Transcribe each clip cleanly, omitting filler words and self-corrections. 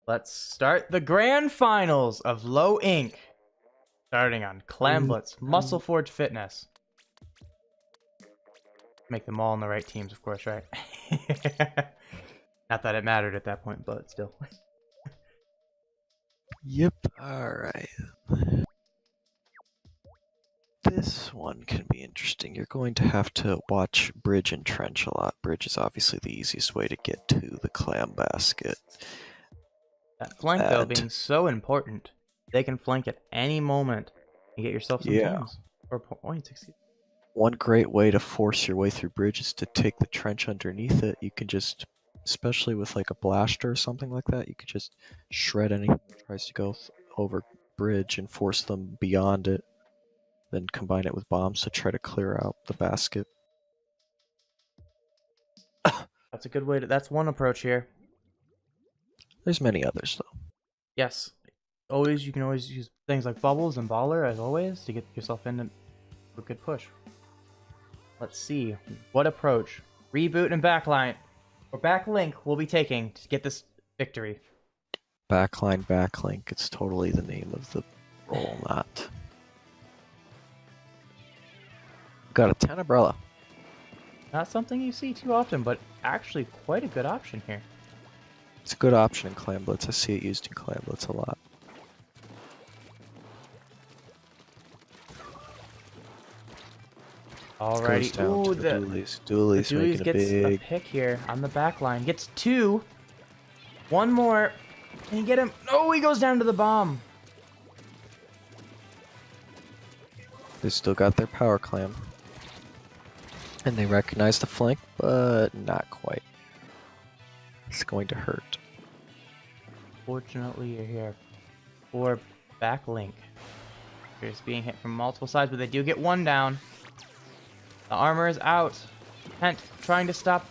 Let's start the grand finals of Low Inc. Starting on Clamblitz, Muscle Forge Fitness. Make them all on the right teams, of course, right? Not that it mattered at that point, but still. Yep. Alright. This one can be interesting. You're going to have to watch Bridge and Trench a lot. Bridge is obviously the easiest way to get to the clam basket. That flank, though, being so important. They can flank at any moment and get yourself some teams. Or points, excuse me. One great way to force your way through Bridge is to take the trench underneath it. You can just, especially with like a blaster or something like that, you could just shred anything that tries to go over Bridge and force them beyond it. Then combine it with bombs to try to clear out the basket. That's a good way to. That's one approach here. There's many others though. Yes, you can always use things like bubbles and baller as always to get yourself in a good push. Let's see what approach REboot and Backlink will be taking to get this victory. Backlink. It's totally the name of the role, not. Got a 10 umbrella. Not something you see too often, but actually quite a good option here. It's a good option in Clamblitz. I see it used in Clamblitz a lot. Alrighty. Ooh, the Dooley's making gets a big pick here on the back line. Gets two. One more. Can you get him? Oh, he goes down to the bomb. They still got their power clam. And they recognize the flank, but not quite. It's going to hurt. Fortunately, you're here for Backlink. You're just being hit from multiple sides, but they do get one down. The armor is out. Hent trying to stop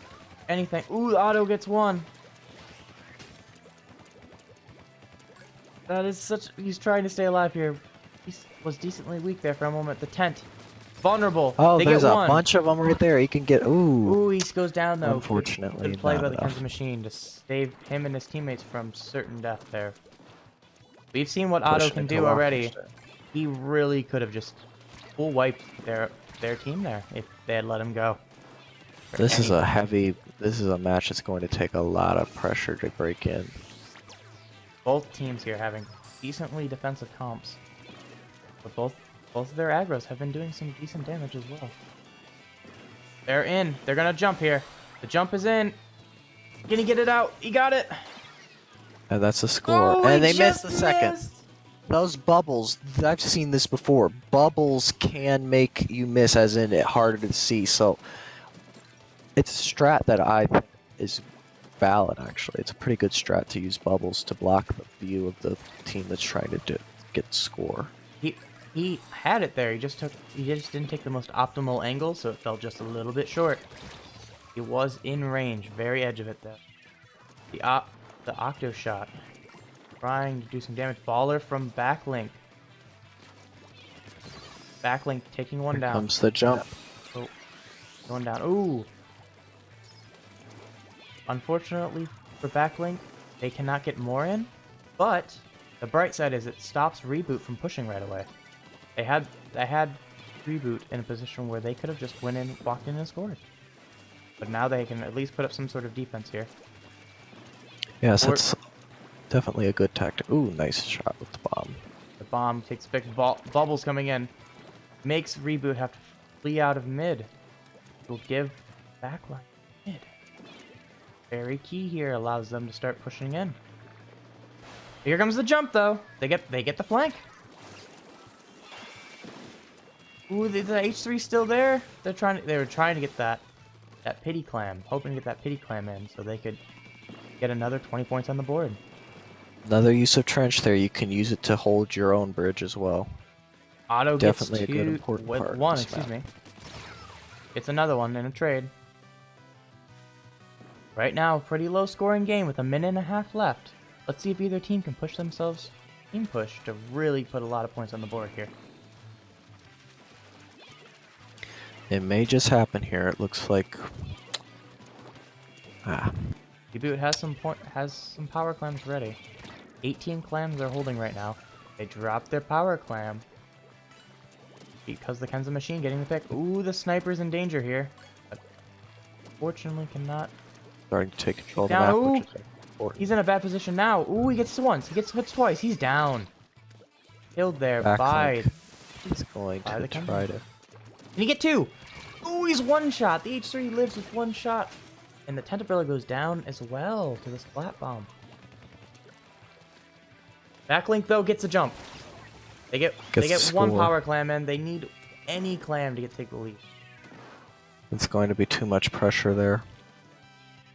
anything. Ooh, Otto gets one. That is such. He's trying to stay alive here. He was decently weak there for a moment. The tent. Vulnerable. Oh, they there's get a one. bunch of them right there. He can get. Ooh. Ooh, he goes down though. Unfortunately, good play by the enough. Ken's Machine to save him and his teammates from certain death there. We've seen what Otto can do already. He really could have just full wiped their team there if they had let him go. This is a match that's going to take a lot of pressure to break in. Both teams here having decently defensive comps, but both of their aggros have been doing some decent damage as well. They're in. They're gonna jump here. The jump is in. Can he get it out? He got it. And that's a score. Oh, and they just missed the second. Those bubbles, I've seen this before. Bubbles can make you miss, as in it harder to see. So it's a strat that I think is valid, actually. It's a pretty good strat to use bubbles to block the view of the team that's trying to get score. He had it there. He just didn't take the most optimal angle, so it fell just a little bit short. He was in range, very edge of it though. The Octo shot. Trying to do some damage. Baller from Backlink. Backlink taking one down. Here comes the jump. Oh, going down. Ooh. Unfortunately for Backlink, they cannot get more in, but the bright side is it stops REboot from pushing right away. They had REboot in a position where they could have just walked in and scored. But now they can at least put up some sort of defense here. Yes, that's definitely a good tactic. Ooh, nice shot with the bomb. The bomb takes big bubbles coming in. Makes REboot have to flee out of mid. Will give Backline mid. Very key here, allows them to start pushing in. Here comes the jump though. They get the flank. Ooh, the H3 still there. They were trying to get that pity clam, hoping to get that pity clam in so they could get another 20 points on the board. Another use of trench there. You can use it to hold your own bridge as well. Otto Definitely gets a good important part. One, excuse me. It's another one in a trade. Right now, pretty low scoring game with 1.5 minutes left. Let's see if either team can push themselves. Team push to really put a lot of points on the board here. It may just happen here. It looks like REboot has some power clams ready. 18 clams they're holding right now. They dropped their power clam because the Kenza machine getting the pick. Ooh, the sniper's in danger here. But fortunately cannot. Starting to take control of the Down. map, Ooh, which is important. he's in a bad position now. Ooh, he gets once. He gets hits twice. He's down. Killed there by Backlink. He's going by to the Kenza. try to. Can he get two? Ooh, he's one shot. The H3 lives with one shot. And the Tentapilla goes down as well to this flat bomb. Backlink though gets a jump. They get one power clam and they need any clam to take the lead. It's going to be too much pressure there.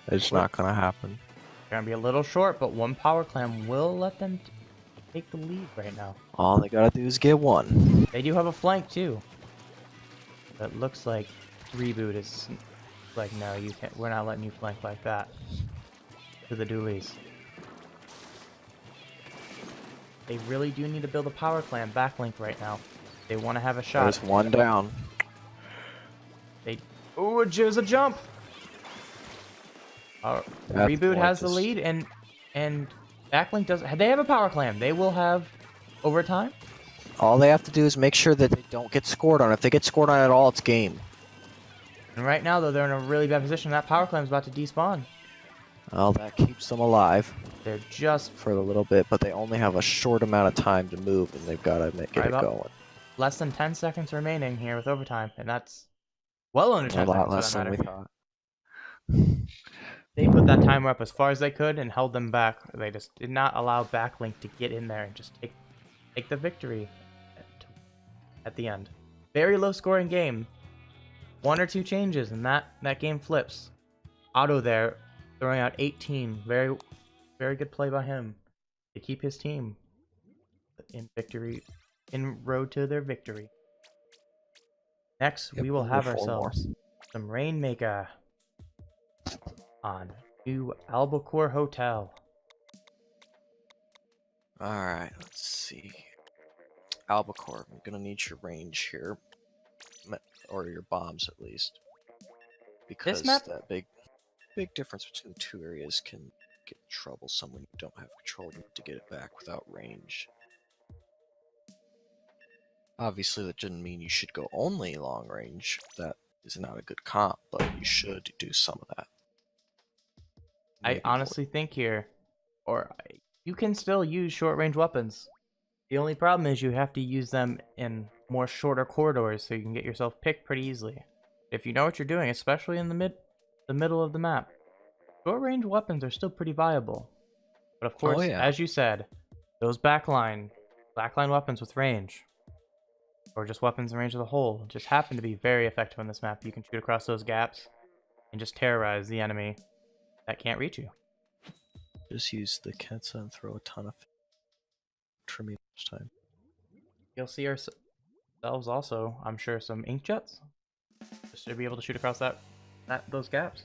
It's not going to happen. They're gonna be a little short, but one power clam will let them take the lead right now. All they gotta do is get one. They do have a flank too. But it looks like REboot is like, no, you can't. We're not letting you flank like that. To the dualies. They really do need to build a power clam Backlink right now. They want to have a shot. There's one down. Ooh, there's a jump. REboot has the lead, and Backlink does. They have a power clam. They will have overtime. All they have to do is make sure that they don't get scored on. If they get scored on at all, it's game. And right now, though, they're in a really bad position. That power clam is about to despawn. Well, that keeps them alive. They're just for a little bit, but they only have a short amount of time to move, and they've got to get it going. Less than 10 seconds remaining here with overtime, and that's well under 10 a lot seconds. less than we thought. They put that timer up as far as they could and held them back. They just did not allow Backlink to get in there and just take the victory at the end. Very low scoring game. One or two changes and that game flips. Otto there throwing out 18. Very, very good play by him to keep his team in victory, in road to their victory. Next, we will have ourselves some Rainmaker on New Albacore Hotel. Alright, let's see. Albacore, I'm gonna need your range here. Or your bombs, at least. Because that big difference between the two areas can get troublesome when you don't have control to get it back without range. Obviously, that didn't mean you should go only long range. That is not a good comp, but you should do some of that. I honestly think here, you can still use short range weapons. The only problem is you have to use them in more shorter corridors so you can get yourself picked pretty easily. If you know what you're doing, especially in the middle of the map, short range weapons are still pretty viable. But of course, as you said, those backline weapons with range, or just weapons in range of the whole, just happen to be very effective on this map. You can shoot across those gaps and just terrorize the enemy that can't reach you. Just use the Kenza and throw a ton of trimming each time. You'll see ourselves also, I'm sure, some ink jets, just to be able to shoot across those gaps.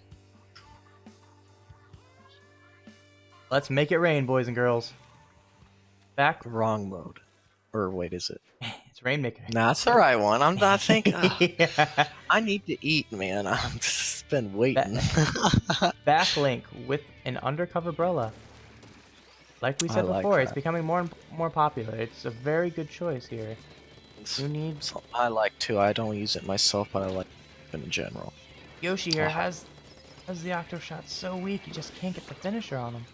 Let's make it rain, boys and girls. Back. Wrong mode. Or wait, is it? It's Rainmaker. Nah, that's the right one. I'm not thinking. Yeah. I need to eat, man. I've just been waiting. Backlink with an undercover umbrella. Like we said before, it's becoming more and more popular. It's a very good choice here. You need something I like too. I don't use it myself, but I like it in general. Yoshi here has the octo shot so weak, you just can't get the finisher on him.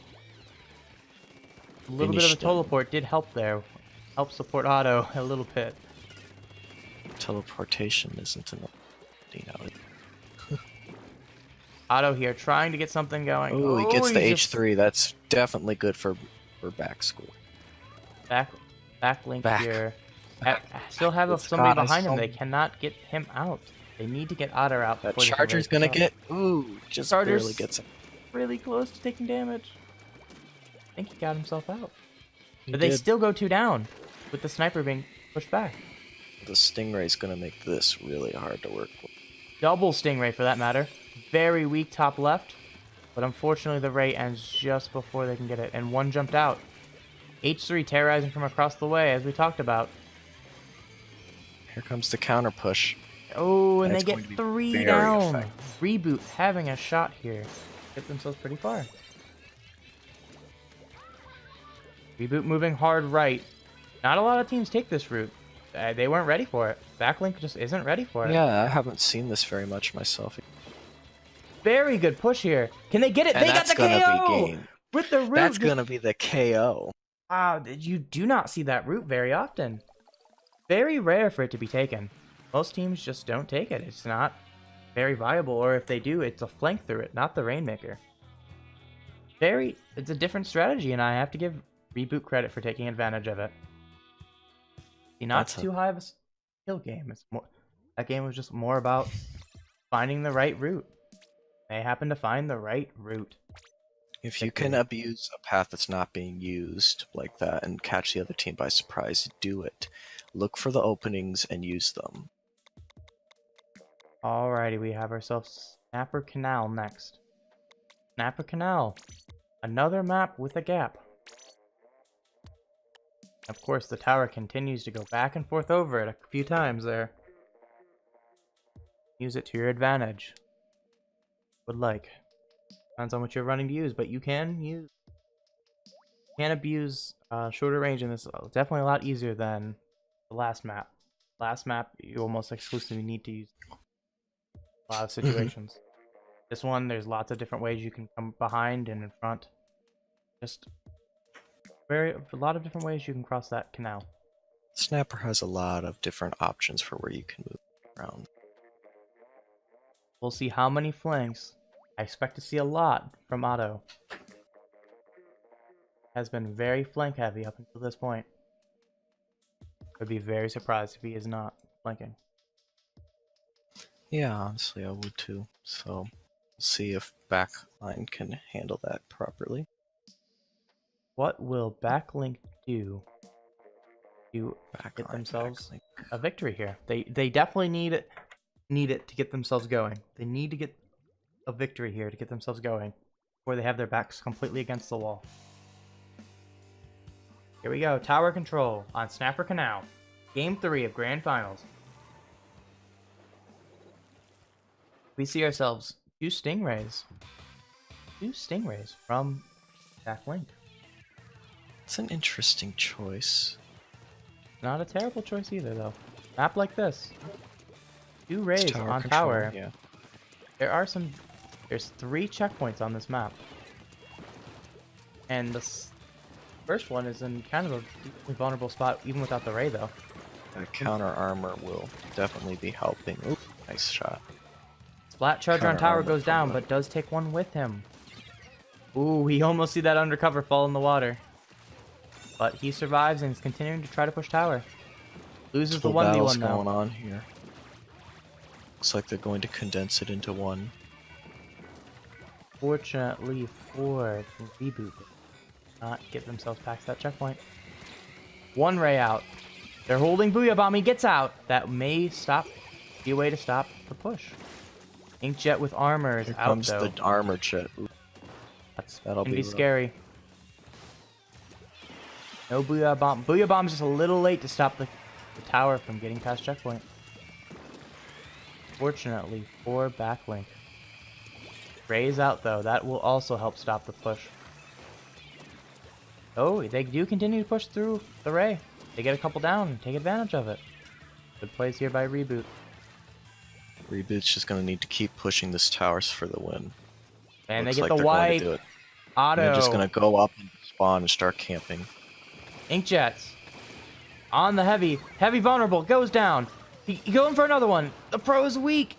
A little bit of a teleport did help there. Help support Otto a little bit. Teleportation isn't enough. Otto here trying to get something going. Oh, he gets the H3. That's definitely good for back school. Backlink here. Still have somebody behind him. They cannot get him out. They need to get Otto out. That charger's gonna get. Ooh, just barely gets him. Really close to taking damage. I think he got himself out. But they still go 2 down, with the sniper being pushed back. The Stingray's gonna make this really hard to work with. Double Stingray for that matter. Very weak top left, but unfortunately the Ray ends just before they can get it, and one jumped out. H3 terrorizing from across the way, as we talked about. Here comes the counter push. Oh, and they get 3 down. REboot having a shot here. Get themselves pretty far. REboot moving hard right. Not a lot of teams take this route. They weren't ready for it. Backlink just isn't ready for it. Yeah, I haven't seen this very much myself. Very good push here. Can they get it? And They got the gonna KO! be game. With the root. That's gonna be the KO. Wow, you do not see that route very often. Very rare for it to be taken. Most teams just don't take it. It's not very viable, or if they do, it's a flank through it, not the Rainmaker. It's a different strategy, and I have to give REboot credit for taking advantage of it. See, not too high of a skill game. It's more, that game was just more about finding the right route. They happen to find the right route. If you can abuse a path that's not being used like that and catch the other team by surprise, do it. Look for the openings and use them. Alrighty, we have ourselves Snapper Canal next. Snapper Canal. Another map with a gap. Of course, the tower continues to go back and forth over it a few times there. Use it to your advantage. Would like. Depends on what you're running to use, but you can abuse shorter range in this. Definitely a lot easier than the last map. Last map, you almost exclusively need to use a lot of situations. This one, there's lots of different ways you can come behind and in front. Just a lot of different ways you can cross that canal. Snapper has a lot of different options for where you can move around. We'll see how many flanks. I expect to see a lot from Otto. Has been very flank heavy up until this point. I'd be very surprised if he is not flanking. Yeah, honestly, I would too. So, we'll see if backline can handle that properly. What will Backlink do to get themselves a victory here? They definitely need it to get themselves going. They need to get a victory here to get themselves going before they have their backs completely against the wall. Here we go. Tower control on Snapper Canal. Game 3 of Grand Finals. We see ourselves two Stingrays. Two Stingrays from Backlink. It's an interesting choice. Not a terrible choice either, though. Map like this. Two Rays on control, tower. Yeah. There's 3 checkpoints on this map. And the first one is in kind of a deeply vulnerable spot, even without the Ray, though. That counter armor will definitely be helping. Ooh, nice shot. Splat Charger on Counter tower armor goes down, from but does take one with him. Ooh, he almost see that undercover fall in the water. But he survives and is continuing to try to push tower. Loses the 1v1 going though. on here. Looks like they're going to condense it into one. Fortunately for REboot, not get themselves past that checkpoint. One Ray out. They're holding Booyah Bomb. He gets out. That may be a way to stop the push. Inkjet with armor is Here out comes though. the armor jet. Ooh, That'll be rough. scary. No Booyah Bomb. Booyah Bomb's just a little late to stop the tower from getting past checkpoint. Fortunately for Backlink. Ray's out though. That will also help stop the push. Oh, they do continue to push through the Ray. They get a couple down and take advantage of it. Good plays here by REboot. REboot's just going to need to keep pushing this towers for the win. And Looks they get like the they're going to white do it. auto. They're just going to go up and spawn and start camping. Inkjets. On the heavy. Heavy vulnerable. Goes down. He going for another one. The pro is weak.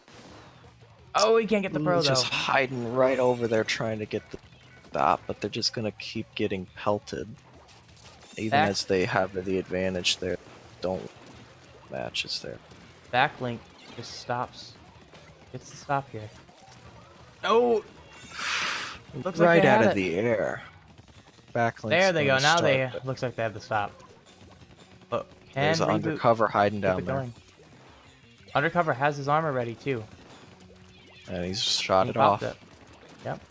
Oh, he can't get the pro though. Just hiding right over there trying to get the stop, but they're just going to keep getting pelted. Even as they have the advantage there. Don't matches there. Backlink just stops. Gets the stop here. Oh! Looks right like out of the air. Backlink. There they go. Now looks like they have the stop. But there's an undercover hiding down there. Undercover has his armor ready too. And he's shot it off. Yep.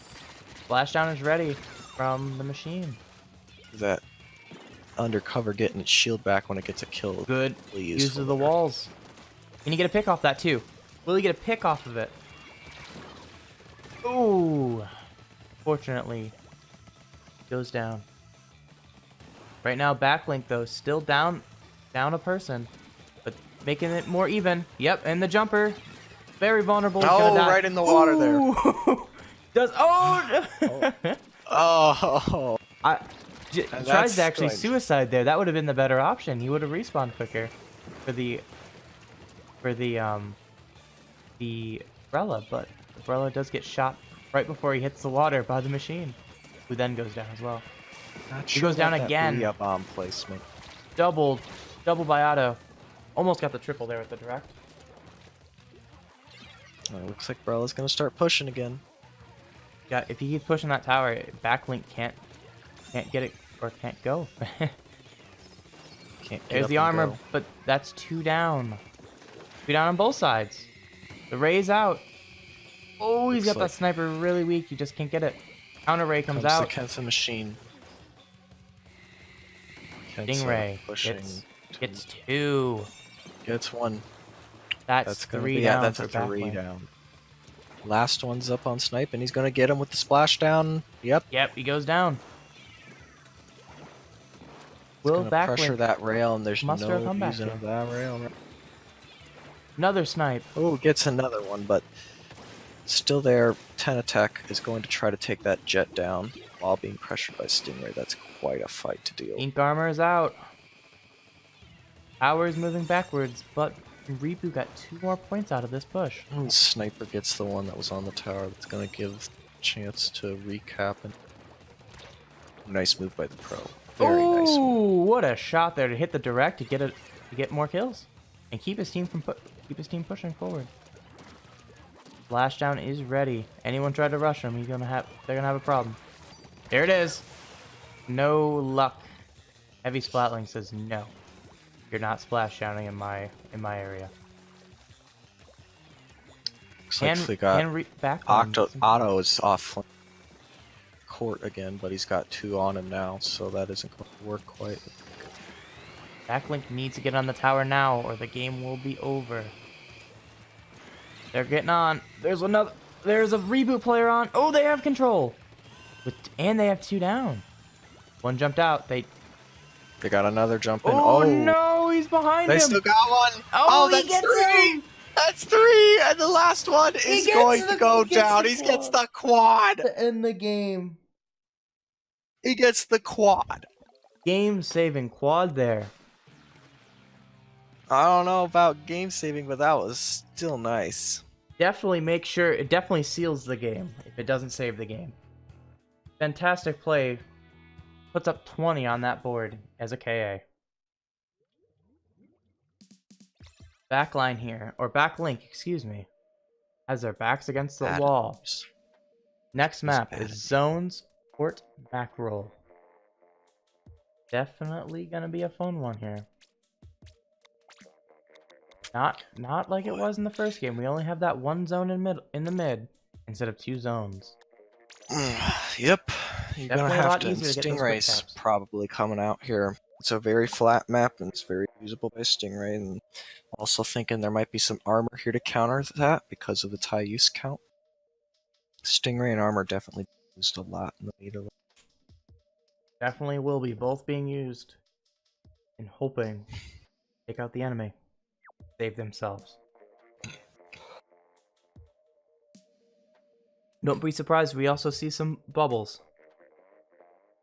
Splashdown is ready from the machine. That undercover getting its shield back when it gets a kill. Good. Uses the walls. Can you get a pick off that too? Will he get a pick off of it? Ooh. Fortunately, goes down. Right now, Backlink, though, still down a person. But making it more even. Yep, and the jumper. Very vulnerable. He's gonna die. right in the water there. Does Oh. Oh. Tries to actually suicide there. That would have been the better option. He would have respawned quicker for the umbrella, but the umbrella does get shot right before he hits the water by the machine, who then goes down as well. He goes down again. Bomb placement. Double by Otto. Almost got the triple there with the direct. Looks like Brella's gonna start pushing again. Yeah, if he keeps pushing that tower, Backlink can't get it or can't go. There's the armor, but that's 2 down. 2 down on both sides. The Ray's out. Oh, he's got that sniper really weak. He just can't get it. Counter Ray comes out. The Kensa machine. Stingray gets 2. Gets 1. That's 3 down. That's a 3 down. Last one's up on snipe, and he's gonna get him with the splashdown. Yep. Yep, he goes down. Will Backlink pressure that rail, and there's no comeback using of that rail. Another snipe. Oh, gets another one, but still there. Tenatech is going to try to take that jet down while being pressured by Stingray. That's quite a fight to deal. Ink armor is out. Tower is moving backwards, but REboot got 2 more points out of this push. Sniper gets the one that was on the tower. That's going to give a chance to recap. And nice move by the pro. Very nice. Ooh, what a shot there to hit the direct to get more kills and keep his team pushing forward. Splashdown is ready. Anyone try to rush him, they're gonna have a problem. There it is. No luck. Heavy Splatling says no. You're not splashdowning in my area. Looks like they got Otto is off court again, but he's got 2 on him now, so that isn't going to work quite. Backlink needs to get on the tower now, or the game will be over. They're getting on. There's a REboot player on. Oh, they have control, and they have 2 down. One jumped out. They got another jump in. Oh no, he's behind him. They still got one. Oh, that's he gets 3. him. That's 3, and the last one is going to go down. He gets the quad. To end the game. He gets the quad. Game-saving quad there. I don't know about game-saving, but that was still nice. Definitely make sure, it definitely seals the game if it doesn't save the game. Fantastic play. Puts up 20 on that board as a KA. Backline here, or Backlink, excuse me, has their backs against the wall. Next map is Zones Port Backroll. Definitely gonna be a fun one here. Not like it was in the first game. We only have that 1 zone in the mid instead of 2 zones. Yep, you're gonna have to. Stingray's probably coming out here. It's a very flat map and it's very usable by Stingray. And also thinking there might be some armor here to counter that because of the tie use count. Stingray and armor definitely used a lot in the leader. Definitely will be both being used and hoping to take out the enemy, save themselves. Don't be surprised if we also see some bubbles.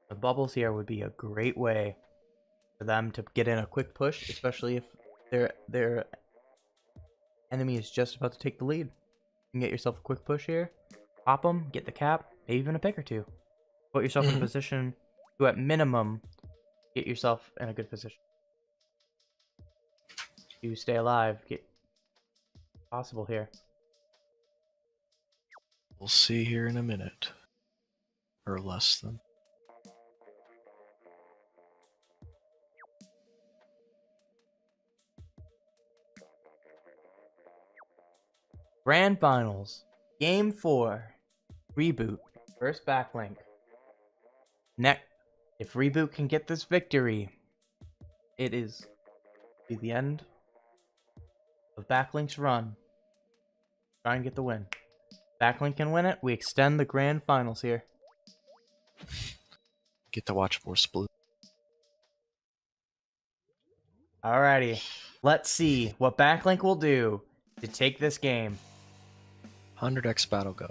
The bubbles here would be a great way for them to get in a quick push, especially if their enemy is just about to take the lead. You can get yourself a quick push here, pop them, get the cap, maybe even a pick or 2. Put yourself in a position to, at minimum, get yourself in a good position to stay alive. Get possible here. We'll see here in a minute. Or less than. Grand Finals. Game 4. REboot versus Backlink. If REboot can get this victory, it is the end of Backlink's run. Try and get the win. Backlink can win it. We extend the Grand Finals here. Get to watch more split. Alrighty. Let's see what Backlink will do to take this game. 100x battle go.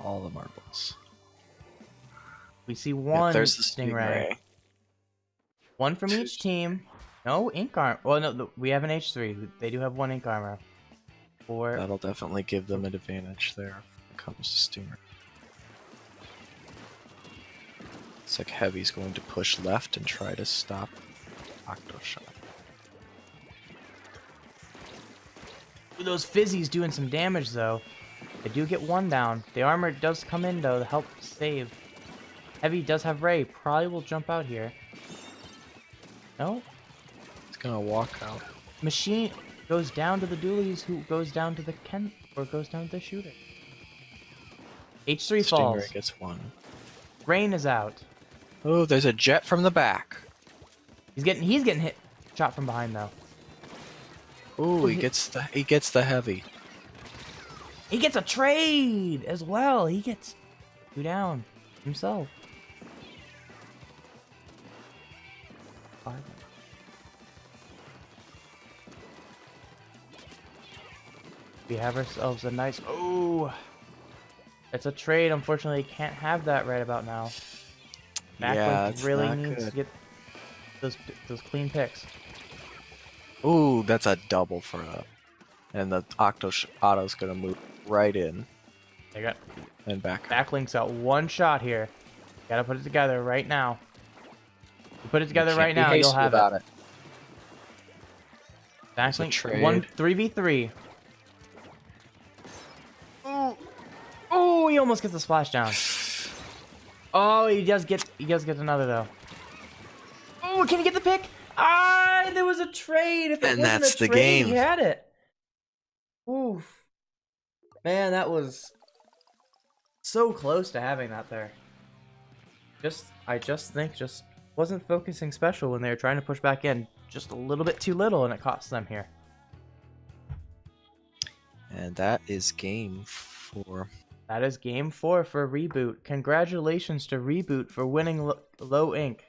All the marbles. We see Yep, one there's the Stingray. One from each team. No ink armor. Well, no, we have an H3. They do have one ink armor. Four. That'll definitely give them an advantage there when it comes to Stinger. Looks like Heavy's going to push left and try to stop Octo Shot. Ooh, those fizzies doing some damage though. They do get one down. The armor does come in though to help save. Heavy does have Ray. Probably will jump out here. No? It's gonna walk out. Machine goes down to the dualies, who goes down to the Ken, or goes down to the shooter. H3 falls. Stinger gets one. Rain is out. Oh, there's a jet from the back. He's getting hit, shot from behind though. Ooh, he gets the heavy. He gets a trade as well. He gets 2 down himself. We have ourselves a nice. Oh, it's a trade. Unfortunately, can't have that right about now. Yeah, Backlink it's really not needs to good. get those clean picks. Ooh, that's a double for a. And the Auto's gonna move right in They got and back. Backlink's got one shot here. Gotta put it together right now. You put it together Can't right be now, you'll hasty have about it. it. It's a Backlink trade. 3v3. Oh, he almost gets the splashdown. Oh, he does get another though. Oh, can he get the pick? Ah, there was a trade. If it And wasn't that's a the trade, game. he had it. Oof. Man, that was so close to having that there. I just think wasn't focusing special when they were trying to push back in. Just a little bit too little, and it cost them here. And that is game 4. That is game 4 for REboot. Congratulations to REboot for winning low ink.